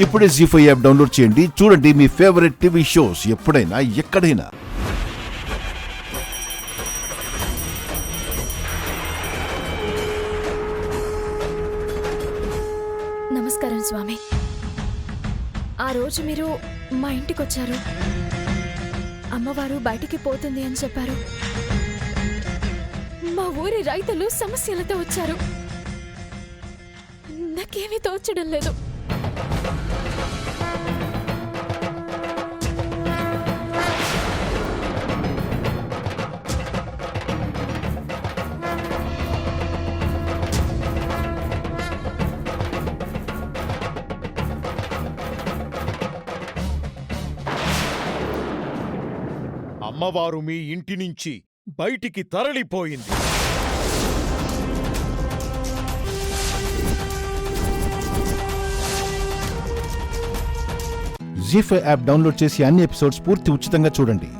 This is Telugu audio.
ఇప్పుడే జీ5 యాప్ డౌన్లోడ్ చేయండి. చూడండి మీ ఫేవరెట్ టీవీ షోస్ ఎప్పుడైనా ఎక్కడైనా. నమస్కారం స్వామి. ఆ రోజు మీరు మా ఇంటికొచ్చారు. అమ్మవారు బయటికి పోతుంది అని చెప్పారు. మా ఊరి రైతులు సమస్యలతో వచ్చారు. నాకేమీ తోచడం లేదు. అమ్మవారు మీ ఇంటి నుంచి బయటికి తరలిపోయింది. జీ5 యాప్ డౌన్లోడ్ చేసి అన్ని ఎపిసోడ్స్ పూర్తి ఉచితంగా చూడండి.